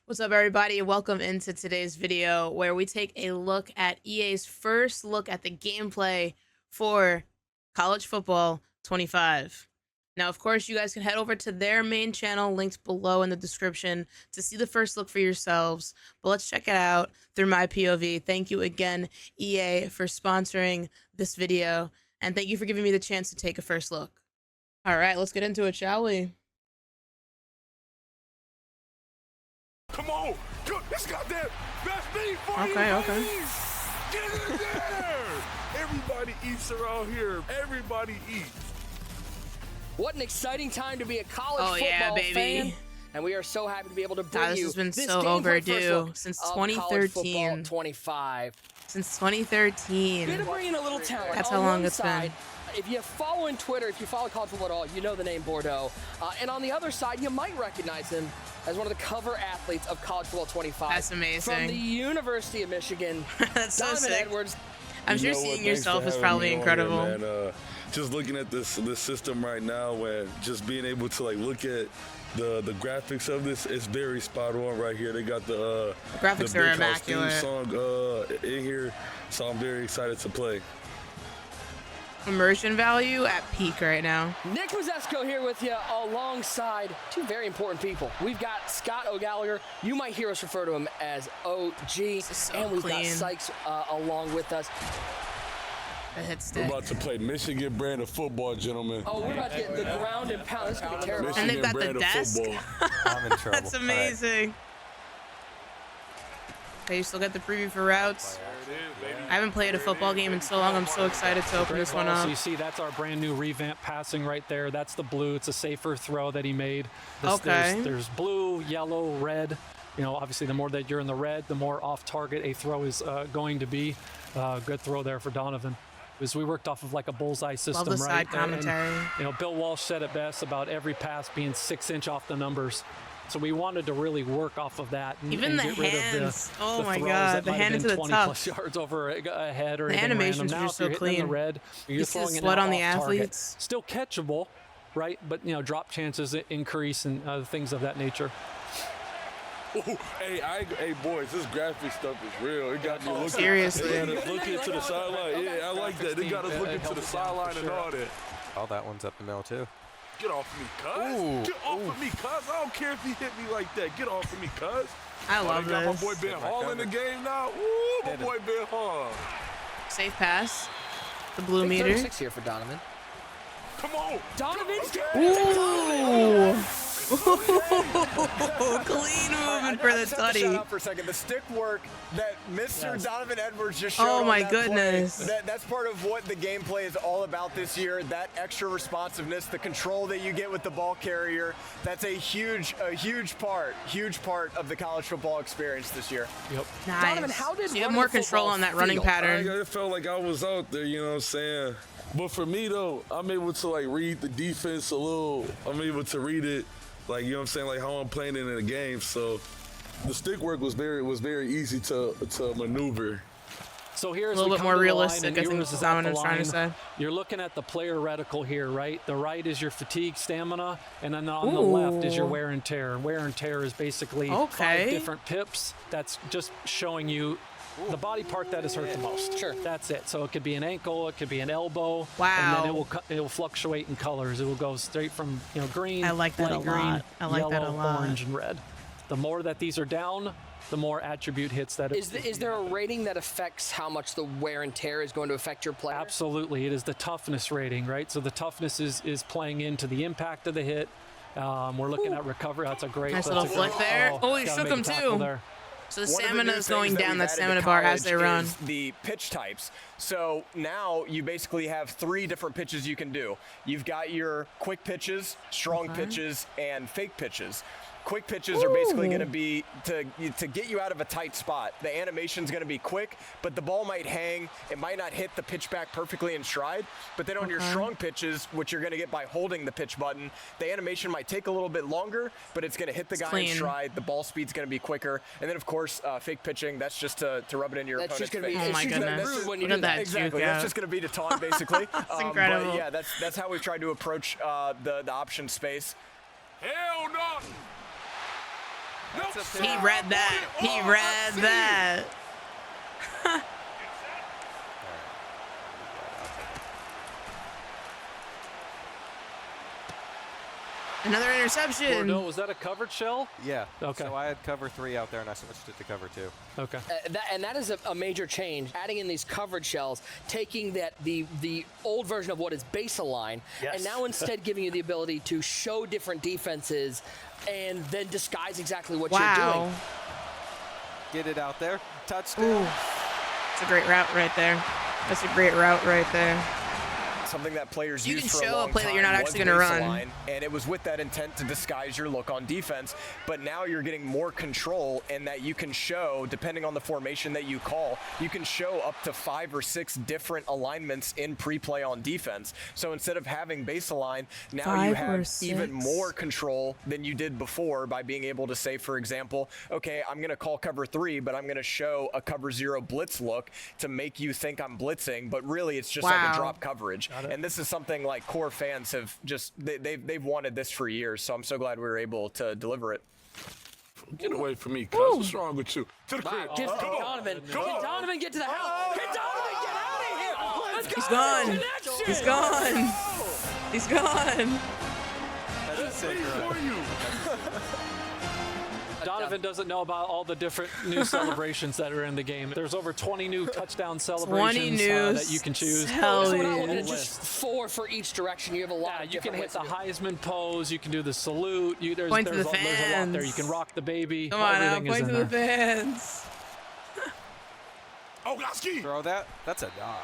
What's up, everybody? Welcome into today's video where we take a look at EA's first look at the gameplay for College Football 25. Now, of course, you guys can head over to their main channel, linked below in the description, to see the first look for yourselves. But let's check it out through my POV. Thank you again, EA, for sponsoring this video, and thank you for giving me the chance to take a first look. All right, let's get into it, shall we? Come on, this goddamn best meat for you. Okay. Get in there. Everybody eats around here. Everybody eats. What an exciting time to be a college yeah, football baby. fan. And we are so happy to be able to bring This you has been this so gameplay first overdue look since of College 2013. Football 25. Since 2013. We're gonna bring in a little talent. That's On how long one it's been. side, if you follow in Twitter, if you follow college football at all, you know the name Bordeaux. And on the other side, you might recognize him as one of the cover athletes of College Football 25. That's amazing. From the University of Michigan, That's so Donovan sick. Edwards. I'm sure You know what? seeing Thanks yourself for is having probably me on incredible. here, man. Just looking at this system right now, and just being able to look at the graphics of this, it's very spot on right here. They got the graphics the are Big House theme immaculate. song in here, so I'm very excited to play. Immersion value at peak right now. Nick Mazesco here with you alongside two very important people. We've got Scott O'Gallagher. You might hear us refer to him as OG. This is so And we've clean. got Sykes along with us. The hit We're stick. about to play Michigan brand of football, gentlemen. Oh, we're about to get the ground and pound. This is going to be terrible. And they've got the brand of desk. football. I'm in trouble. That's amazing. Okay, you still got the preview for routes. I haven't played a football game in so long. I'm so excited to open this one So up. you see, that's our brand new revamp passing right there. That's the blue. It's a safer throw that he made. Okay. There's blue, yellow, red. You know, obviously, the more that you're in the red, the more off target a throw is going to be. Good throw there for Donovan. Because we worked off of like a bullseye system, Love the right? side commentary. You know, Bill Walsh said it best about every pass being 6-inch off the numbers. So we wanted to really work off of that and, Even and the get rid hands. of Oh the my throws God, that the might have hand been into the 20 tuck. plus yards over a head or The anything animations random. are Now, so if you're hitting in clean. the red, you're You see the throwing it sweat now on the off target. athletes. Still catchable, right? But you know, drop chances increase and things of that nature. Ooh, hey, boys, this graphic stuff is real. It got me looking. Seriously. It got us looking to the sideline. Yeah, I like that. They got us looking to the sideline and all that. Oh, that one's up the middle too. Get off of me, cuz. Ooh, Get off of me, cuz. I don't care if he hit me like that. Get off of me, cuz. I Oh, love they got my this. boy Ben Hall in the game now. Ooh, my boy Ben Hall. Safe pass. The blue Big meter. 36 here for Donovan. Come on. Donovan's Ooh. Clean movement for the Shut tutty. up for a second. The stick work that Mr. Donovan Edwards just showed. Oh on my that goodness. play, that's part of what the gameplay is all about this year. That extra responsiveness, the control that you get with the ball carrier. That's a huge part of the college football experience this year. Yep. Nice. Donovan, how did So you have running more the control football on that running feel? pattern. It felt like I was out there, you know what I'm saying? But for me, though, I'm able to, read the defense a little. I'm able to read it, you know what I'm saying, how I'm playing it in a game. So the stick work was very easy to maneuver. So here's A little we bit come more to the realistic, line, and I think yours is is what at Donovan the was trying to line. say. You're looking at the player reticle here, right? The right is your fatigue stamina, and then on the Ooh. left is your wear and tear. Wear and tear is basically Okay. 5 different pips. That's just showing you the body part that is hurt the most. Sure. That's it. So it could be an ankle, it could be an elbow. Wow. And then it will fluctuate in colors. It will go straight from green, I like that a light green, lot. I like yellow, that a lot. orange, and red. The more that these are down, the more attribute hits that it Is there a rating that affects how much the wear and tear is going to affect your player? Absolutely. It is the toughness rating, right? So the toughness is playing into the impact of the hit. We're looking at recovery. That's a great Nice that's little a flick great- there. Oh, he gotta shook make a him tackle too. there. So the One of the stamina new is going things down we've that added to stamina bar as college they run. is the pitch types. So now you basically have 3 different pitches you can do. You've got your quick pitches, strong pitches, and fake pitches. Quick pitches are basically going to be to get you out of a tight spot. The animation's going to be quick, but the ball might hang. It might not hit the pitch back perfectly in stride. But then on your strong pitches, which you're going to get by holding the pitch button, the animation might take a little bit longer, but it's going to hit the guy clean. in stride. The ball speed's going to be quicker. And then, of course, fake pitching, that's just to rub it in your That's opponent's just going to be face. Oh my it's just gonna be goodness. rude when you Look do at that Exactly. juke That's out. just going to be to taunt, basically. That's incredible. But yeah, that's how we've tried to approach the option space. Hell no! He read that. He read that. Another interception. Bordeaux, was that a covered shell? Yeah. Okay. So I had cover 3 out there, and I switched it to cover 2. Okay. That is a major change. Adding in these coverage shells, taking the old version of what is baseline, and now instead giving you the ability to show different defenses and then disguise exactly what you're doing. Wow. Get it out there. Touchdown. Ooh. It's a great route right there. That's a great route right there. Something that players You use can for a show a long play that you're time not was actually gonna run. baseline, and it was with that intent to disguise your look on defense. But now you're getting more control in that you can show, depending on the formation that you call, you can show up to 5 or 6 different alignments in pre-play on defense. So instead of having baseline, now you 5 or have even 6. more control than you did before by being able to say, for example, okay, I'm going to call cover 3, but I'm going to show a cover 0 blitz look to make you think I'm blitzing, but really it's just like Wow. a drop coverage. And this is something like core fans have just they've wanted this for years, so I'm so glad we were able to deliver it. Get away from me, cuz. What's wrong with you? To the crib. Get Donovan. Can Donovan get to the house? Can Donovan get out of here? Let's go. He's gone. Connection. He's gone. He's gone. That's a sick run. For you. Donovan doesn't know about all the different new celebrations that are in the game. There's over 20 new touchdown celebrations that you can choose. Hell So we're not yeah. looking at just 4 for each direction. You have a lot. Yeah, of you can different hit the ways to do it. Heisman pose. You can do the salute. There's Point to the a lot there. You fans. can rock the baby. Come on now, Everything is point in to the there. fans. Oh, Goski. Throw that. That's a dot.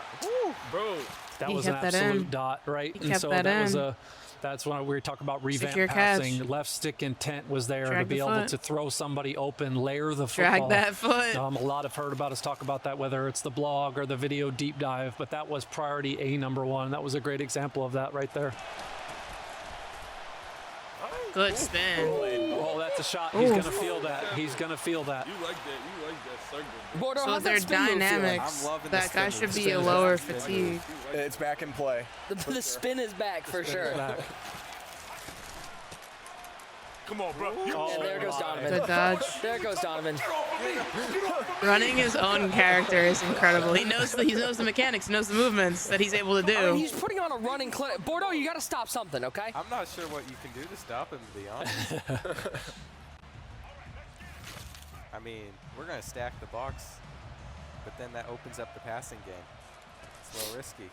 Bro. That He was an kept that absolute in. dot, right? He And kept so that was in. that's when we were talking about revamp Secure catch. passing. Left stick intent was there Drag to be the able foot. to throw somebody open, layer the football. Drag that foot. A lot have heard about us talk about that, whether it's the blog or the video deep dive, but that was priority A #1. That was a great example of that right there. Good spin. Oh, that's a shot. He's going to feel that. He's going to feel that. You like that circle. Bordeaux, So how's they're that spin move feeling? dynamics. I'm loving That this guy spin should move. be a Spin lower move. Spin fatigue. It's back in play. The spin is back for sure. Back. Come on, bro. And there goes Donovan. Good dodge. There goes Donovan. Running his own character is incredible. He knows the mechanics, he knows the movements that he's able to I mean, do. he's putting on a running clinic. Bordeaux, you got to stop something, okay? I'm not sure what you can do to stop him, to be honest. I mean, we're going to stack the box, but then that opens up the passing game. It's a little risky.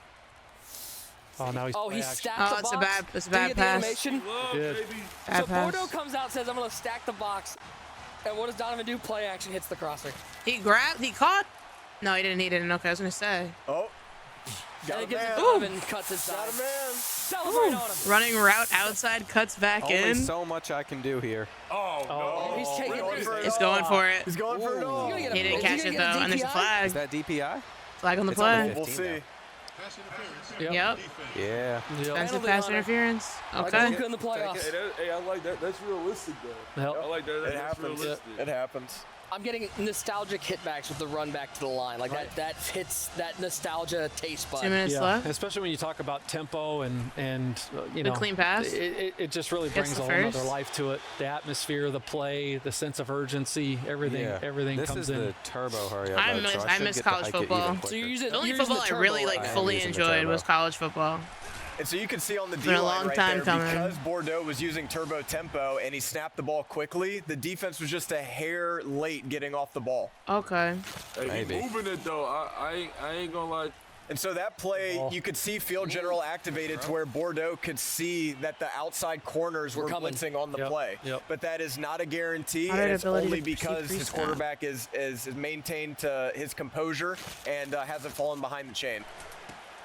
Oh, now he's Oh, play he action. stacked Oh, the it's a box. bad- it's a Did you bad get the pass. animation? Love, Good. baby. Bad So pass. Bordeaux comes out and says, I'm going to stack the box. And what does Donovan do? Play action, hits the crosser. He grabbed, he caught. No, he didn't. He didn't. Okay, I was gonna say. Oh, got And a it gives it man. to Donovan, cuts inside. Got a man. Celebrate on him. Running route outside, cuts back Only in. so much I can do here. Oh, no. He's taking Going for it He's all. going for it. He's going for it all. You're gonna get a- He didn't is he catch gonna it get a though, and there's a DPI? flag. Is that DPI? Flag on the It's on play. the We'll 15 see. now. Yep. Yep. Yeah. Yep. Defensive Penalty pass on it. interference. Like Okay. Luka in the playoffs. Hey, I like that. That's realistic, though. Yep. I like that. It That's happens. realistic. It happens. I'm getting nostalgic hitbacks with the run back to the line. Like that hits that nostalgia taste bud. 2 minutes Yeah, left. especially when you talk about tempo and you The know, clean pass. It just really Gets brings the a whole other first. life to it. The atmosphere, the play, the sense of urgency, everything This comes is in. the turbo hurry up. I mode, miss- so I should miss get to college hike it even football. So you're quicker. using The only you're using football I the really turbo like right am fully using the enjoyed turbo. was college football. And so you can see on the been a D-line long right time there, coming. because Bordeaux was using turbo tempo and he snapped the ball quickly, the defense was just a hair late getting off the ball. Okay. Hey, Maybe. he moving it, though. I ain't gonna lie. And so that play, you could see field general activated to where Bordeaux could see that the outside corners were coming. blitzing on the Yep, play. yep. But that is not a guarantee, Moderate and it's ability only to because proceed his pre-snap. quarterback is maintained his composure and hasn't fallen behind the chain.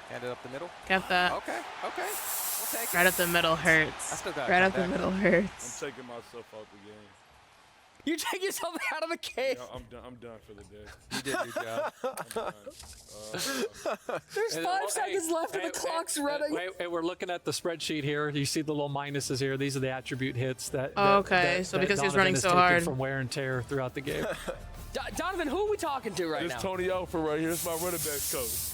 Hand it up the middle. Kept that. Okay. We'll take it. Right up the middle hurts. I still got Right it up the back. middle I'm hurts. taking myself out the game. You take yourself out of the case. Yeah, I'm done for the day. You did your job. I'm done. There's 5 seconds left and the clock's running. Wait, we're looking at the spreadsheet here. You see the little minuses here. These are the attribute hits that. Oh, okay. So because he was running Donovan has so taken hard. from wear and tear throughout the game. Donovan, who are we talking to right It's now? Tony Alford right here. It's my running back coach.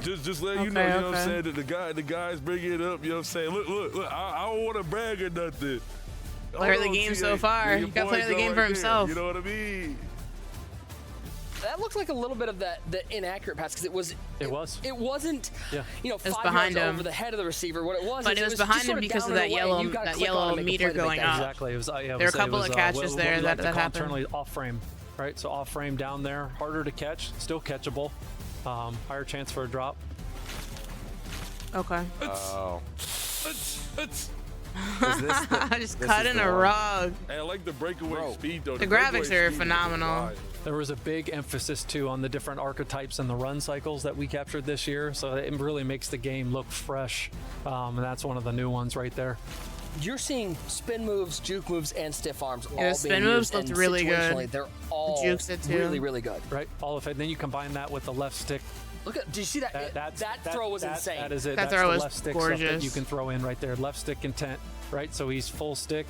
Just let you know, Okay, you know what I'm okay. saying, that the guys bring it up, you know what I'm saying? Look, I don't want to brag or nothing. Player of the Hold on, game T.A. so far. Your He got boy player of the go game for right there, himself. You know what I mean? That looked like a little bit of the inaccurate pass because it was. It was. It wasn't. Yeah. You know, It was 5 behind yards him. over the head of the receiver. What it was. But is it was just behind sort him of because down of that and away, yellow- and you gotta that click on yellow to make a meter play to make going that up. Exactly. It was. Yeah, it There was, were a couple it was, of catches what there we that- like to that call happened. internally off frame, right? So off frame down there, harder to catch, still catchable, higher chance for a drop. Okay. Oh. Just cutting a rug. Hey, I like the breakaway Bro. speed though. The breakaway graphics are speed is phenomenal. fire. There was a big emphasis too on the different archetypes and the run cycles that we captured this year, so it really makes the game look fresh, and that's one of the new ones right there. You're seeing spin moves, juke moves, and stiff arms all the spin being moves used, looked and really good. situationally, They're all jukes did too. really, really good. Right, all of it. Then you combine that with the left stick. Look at. Did you see that? That throw was insane. That is it. That That's throw the was left stick stuff that gorgeous. you can throw in right there. Left stick intent, right? So he's full stick,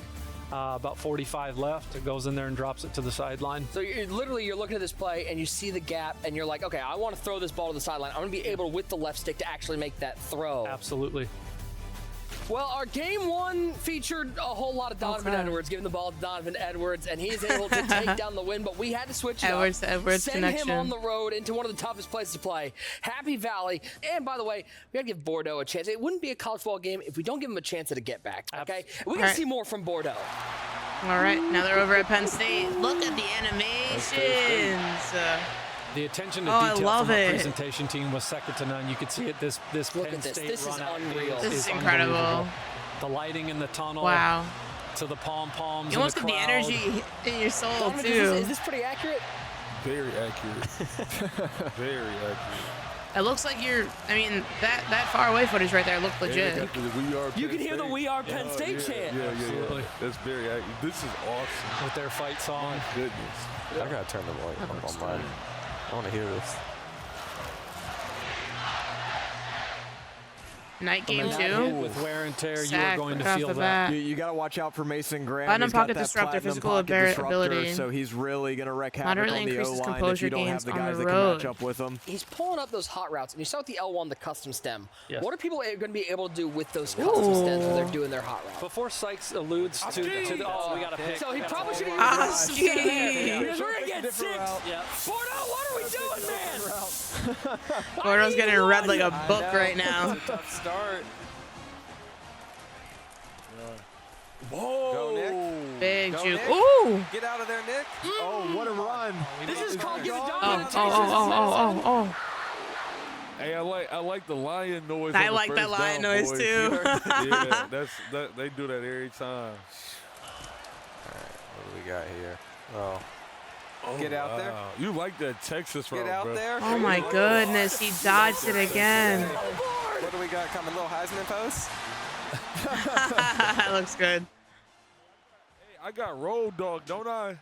about 45 left. It goes in there and drops it to the sideline. So you're looking at this play and you see the gap and you're like, okay, I want to throw this ball to the sideline. I'm going to be able with the left stick to actually make that throw. Absolutely. Well, our game one featured a whole lot of Donovan Okay. Edwards, giving the ball to Donovan Edwards, and he's able to take down the win, but we had to switch it Edwards up. to Edwards send connection. him on the road into one of the toughest places to play, Happy Valley. And by the way, we got to give Bordeaux a chance. It wouldn't be a college football game if we don't give them a chance at a get back, okay? We got to Alright. see more from Bordeaux. All right, now they're over at Penn State. Look at the animations. The attention to Oh, I detail love from our it. presentation team was second to none. You could see it. This Look Penn at this. State This is run out unreal. This is unbelievable. incredible. The lighting in the tunnel. Wow. To the pom poms. You almost get the energy in your soul, Donovan, too. is this pretty accurate? Very accurate. Very accurate. It looks like you're, I mean, that far away footage right there looked And they legit. got the We Are You Penn can hear the State. We Are Penn Oh, State yeah, chant. Yeah. Absolutely. That's very accurate. This is awesome. With their fight song. Goodness. I gotta turn the light on mine. I want to hear this. Night game, That hit too. with wear and tear, you Sack are going to right off feel the that. bat. You got to watch out for Mason Graham. Platinum He's got pocket that disruptor, platinum physical pocket disruptor, ability. so he's really going to wreak havoc Moderately on the increases O-line if composure you don't have gains the on guys the that can road. match up with him. He's pulling up those hot routes, and you start with the L1, the custom stem. Yes. What are people going to be able to do with those custom stems when they're doing their hot route? Before Sykes alludes to the oh, we got to pick. So he probably should have Oski! Because we're going to get six. Yeah. Bordeaux, what are we doing, man? Bordeaux's getting read like a book right now. It's a tough start. Whoa. Go, Nick. Big Go, juke. Nick. Ooh! Get out of there, Nick. Oh, what a run. This is called giving Oh, Donovan oh, oh, oh, oh. Hey, I like the lion noise. I on the like that first lion down, noise, boys. too. Yeah, they do that every time. What do we got here? Oh. Get out there. Wow. You like that Texas route, Get out bro. there. Oh my goodness, he dodged it again. What do we got coming? Little Heisman post? That looks good. Hey, I got road dog, don't I?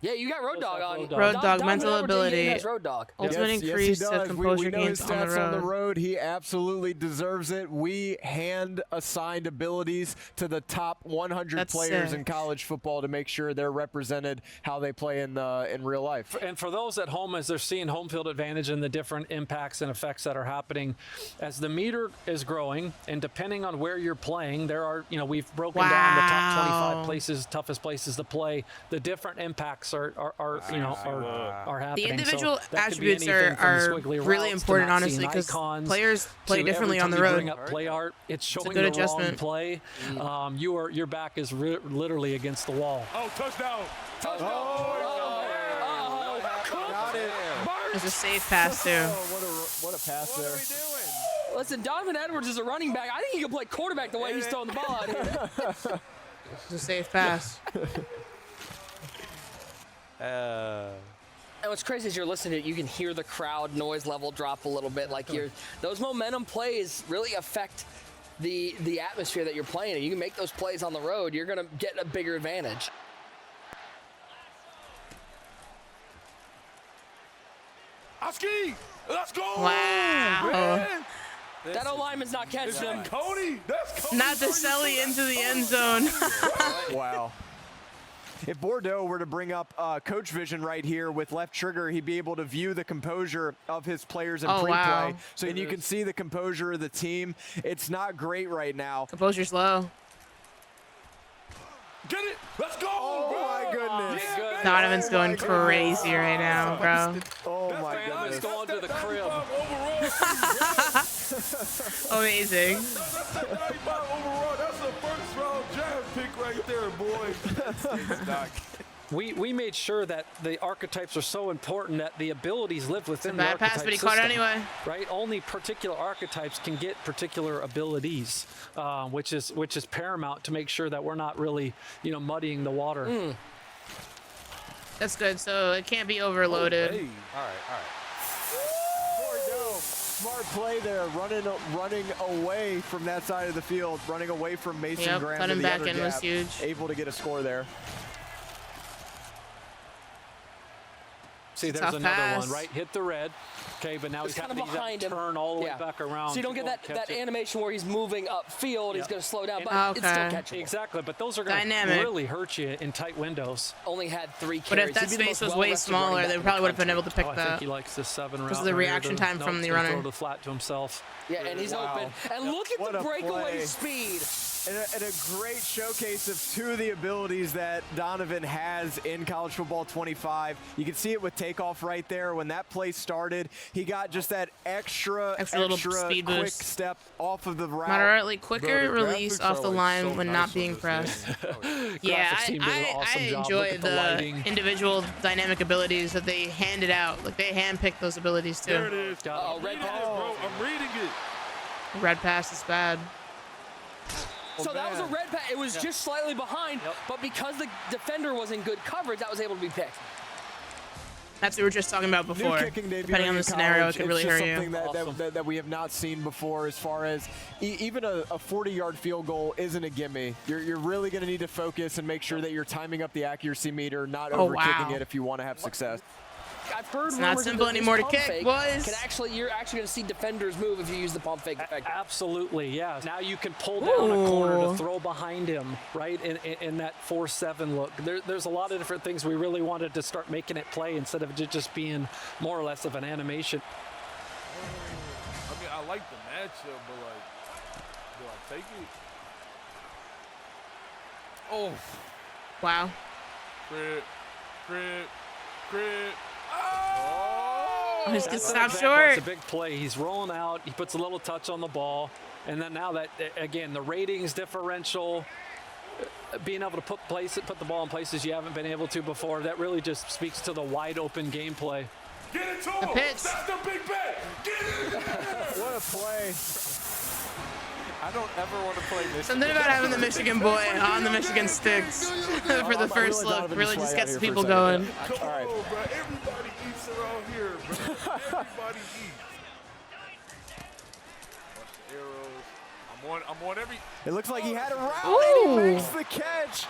Yeah, you got Road Dog on. Road Dog. Road Dog, Donovan mental Edwards, ability. he has Road Dog. Ultimate increase of composure we know gains his on the stats on the road. road. He absolutely deserves it. We hand assigned abilities to the top 100 That's players sick. in college football to make sure they're represented how they play in real life. And for those at home, as they're seeing home field advantage and the different impacts and effects that are happening, as the meter is growing, and depending on where you're playing, there are, we've broken down the top Wow. 25 places, toughest places to play. The different impacts are happening. The individual So that could be attributes anything from are squiggly really routes to important, not honestly, seeing because icons players play to differently every on the time you road. bring up play art, it's showing good the adjustment. wrong play. Your back is literally against the wall. Oh, touchdown! Got it. It's a safe pass, too. What a pass there. Listen, Donovan Edwards is a running back. I think he can play quarterback the way he's throwing the ball out here. It's a safe pass. And what's crazy is you're listening to it, you can hear the crowd noise level drop a little bit. Like those momentum plays really affect the atmosphere that you're playing in. You can make those plays on the road, you're gonna get a bigger advantage. Oski, let's go! Wow. Man. That O-lineman's not catching him. Cody, that's Cody. Not the Selly into the end zone. Wow. If Bordeaux were to bring up Coach Vision right here with left trigger, he'd be able to view the composure of his players in Oh, pre-play. wow. So you can see the composure of the team. It's not great right now. Composure's low. Get it. Let's go. Oh my goodness. Yeah, Donovan's baby. going crazy right now, bro. Oh my That's goodness. Going to the crib. Amazing. That's that 95 overall. That's a first round draft pick right there, boy. We made sure that the archetypes are so important that the abilities live within the Bad archetype pass, but he system, caught it anyway. right? Only particular archetypes can get particular abilities, which is paramount to make sure that we're not really, muddying the water. That's good. So it can't be overloaded. Hey. All right. Bordeaux, smart play there, running away from that side of the field, running away from Mason Yep, Graham. cut to him the back other in was gap, huge. Able to get a score there. See, there's Tough another pass. one, right? Hit the red. Okay, but now It's he's kind having of to behind him. turn all the Yeah. way back around. So you don't to get go that, catch that it. animation where he's moving upfield. He's Yeah. going to slow down, And- but it's still Okay. catchable. Exactly, but those are going to Dynamic. really hurt you in tight windows. Only had 3 carries. But if that He'd be the space most was way well-rested running smaller, back they in the probably would have been country. able to pick I think that. he likes the 7 route. of the right here. reaction time Nope, from he's the gonna runner. Throw the flat to himself. Yeah, and he's Wow. open. And look at What the a breakaway play. speed. And a great showcase of 2 of the abilities that Donovan has in College Football 25. You can see it with takeoff right there. When that play started, he got just that extra little speed quick boost. step off of the route. Moderately quicker Bro, the release graphics off are, the like, line so when nice not on being this pressed. game. Yeah, Graphics team did an awesome job. enjoy Look at the the lighting. individual dynamic abilities that they handed out. Like they handpicked those abilities There it too. is. Got Oh, red Reading pass. it, bro. I'm reading it. Red pass is bad. So that was a man. red pass. It was just slightly behind, Yep. but because the defender was in good coverage, that was able to be picked. That's what we were just talking about New before. kicking debut Depending on the in scenario, college. it could really it's just hurt you. something Awesome. that we have not seen before as far as even a 40-yard field goal isn't a gimme. You're really going to need to focus and make sure that you're timing up the accuracy meter, not Oh, over-kicking wow. it if you want to have success. I've heard It's not rumors that simple this anymore to pump kick, fake boys. you're actually going to see defenders move if you use the pump fake effect. Absolutely, yeah. Now you can pull down a corner Ooh. to throw behind him, right? In that 4-7 look. There's a lot of different things we really wanted to start making it play instead of it just being more or less of an animation. I mean, I like the matchup, but like, do I take it? Oh, Wow. crib. Oh, he's gonna That's an stop example. short. It's a big play. He's rolling out. He puts a little touch on the ball. And then now that, again, the ratings differential, being able to put the ball in places you haven't been able to before, that really just speaks to the wide open gameplay. Get it to The him. pitch. That's the big bet. Get it. What a play. I don't ever want to play Michigan. Something about having the Michigan boy on the Michigan sticks for the first look really just gets the people going. Come All right. on, bro. Everybody eats around here, bro. Everybody eats. Watch the arrows. I'm on every. It looks like he had a route Ooh. and he makes the catch.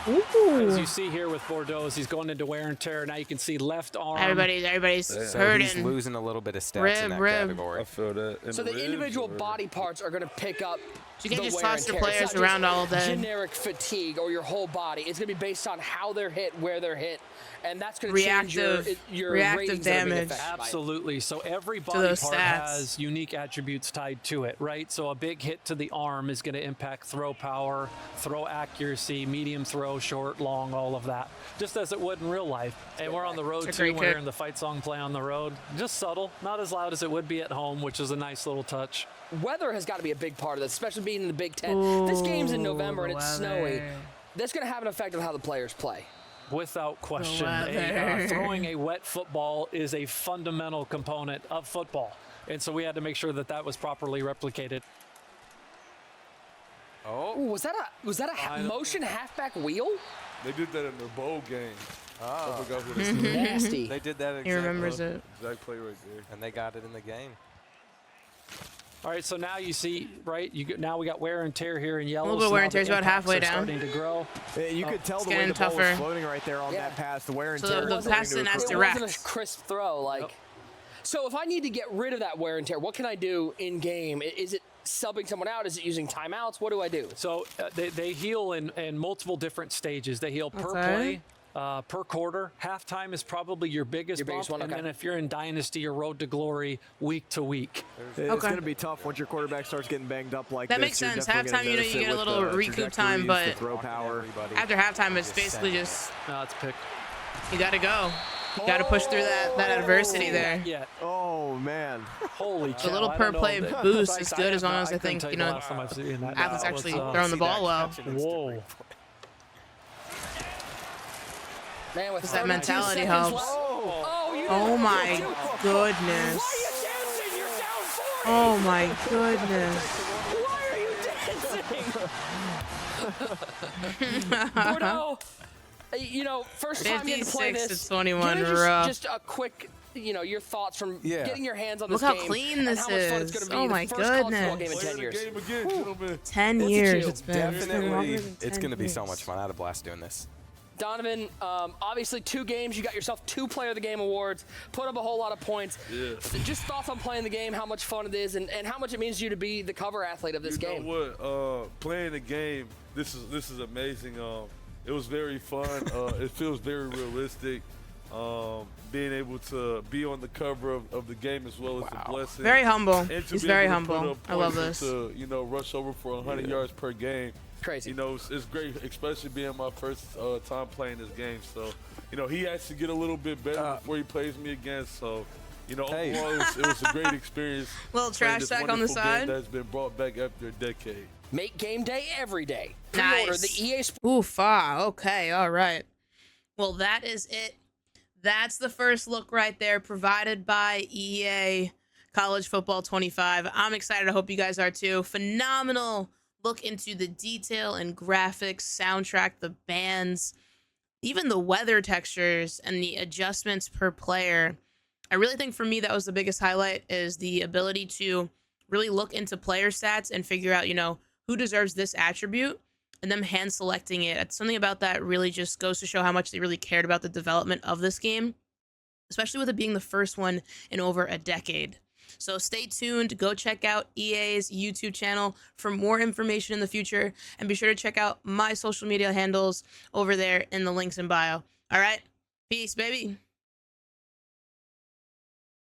As you see here with Bordeaux, he's going into wear and tear. Now you can see left arm. Everybody's So he's hurting. losing a little bit of stats Rib, in that rib. category. I feel that. So the individual body parts are going to pick up. You can't the just wear toss and your tear. It's players not around just all day. Generic fatigue or your whole body. It's going to be based on how they're hit, where they're hit, and that's going to change your Reactive ratings that are being damage. affected by it. Absolutely. So every To body those part stats. has unique attributes tied to it, right? So a big hit to the arm is going to impact throw power, throw accuracy, medium throw, short, long, all of that, just as it would in real life. And we're on the road It's a too. great We're kick. hearing the fight song play on the road. Just subtle, not as loud as it would be at home, which is a nice little touch. Weather has got to be a big part of this, especially being in the Big Ten. This game's in November and the it's snowy. weather. That's going to have an effect on how the players play. Without question, weather. throwing a wet football is a fundamental component of football. And so we had to make sure that that was properly replicated. Oh, Ooh, was that a motion halfback wheel? They did that in their bowl game. I forgot what it's Nasty. they did that He remembers it. exact play right there. and they got it in the game. All right, so now you see, right? Now we got wear and tear here in yellow. little bit so wear now and tear's the about impacts halfway are down. starting to grow. You could tell It's the way getting the ball was tougher. floating right there on Yeah. that pass. The wear and So tear. the is pass starting to didn't have occur. to It direct. wasn't a crisp throw. Like, so if I need to get rid of that wear and tear, what can I do in game? Is it subbing someone out? Is it using timeouts? What do I do? So they heal in multiple different stages. They heal per Okay. play, per quarter. Halftime is probably your biggest bump, one, and okay. then if you're in Dynasty, your road to glory week to week. It's Okay. going to be tough once your quarterback starts getting banged up like That this. makes You're sense. definitely gonna Halftime, you know, notice you it get a with little the recoup time, trajectories, but the throw power. after halftime, it's basically just No, it's picked. you got to go. You got to push through that adversity there. Yeah. Oh, man. Holy cow. The little I per don't know. play That- boost I- is I good have as long not- as I couldn't think, tell you the know, last time I've seen that. athletes That actually was, throwing the See ball that well. catch in instant Whoa. replay. Man, with Does that 32 mentality seconds helps? left- Oh, you Oh didn't my have to do- goodness. Why are you dancing? You're down 40. Oh my goodness. Why are you dancing? Bordeaux, you know, first time getting to play 56 this. to 21, give me rough. just a quick, you know, your thoughts from Yeah. getting your hands on Look this how game clean and this how much fun it's is. going to be. Oh the my first college football goodness. game in Play 10 the years. game again, gentlemen. 10 Look at years you. it's been. It's been longer Definitely, than 10 it's going to be so years. much fun. I had a blast doing this. Donovan, obviously 2 games. You got yourself 2 Player of the Game awards. Put up a whole lot of points. Yeah. Just thoughts on playing the game, how much fun it is, and how much it means to you to be the cover athlete of this game. You know what? Playing the game, this is amazing. It was very fun. It feels very realistic. Being able to be on the cover of the game as well is a blessing. Very humble. And to He's be very able to put humble. up I love points this. and to, you know, rush over for 100 yards per game. Crazy. You know, it's great, especially being my first time playing this game. So, you know, he has to get a little bit better before he plays me again. So, you know, overall, it was a great experience. Little playing trash this sack on the wonderful game side. that's been brought back after a decade. Make game day every day. Pre-order Nice. the EA Sports. Oof, ah, okay, all right. Well, that is it. That's the first look right there, provided by EA College Football 25. I'm excited. I hope you guys are too. Phenomenal look into the detail and graphics, soundtrack, the bands, even the weather textures and the adjustments per player. I really think for me that was the biggest highlight, is the ability to really look into player stats and figure out, you know, who deserves this attribute, and them hand selecting it. Something about that really just goes to show how much they really cared about the development of this game, especially with it being the first one in over a decade. So stay tuned. Go check out EA's YouTube channel for more information in the future, and be sure to check out my social media handles over there in the links in bio. All right, peace, baby.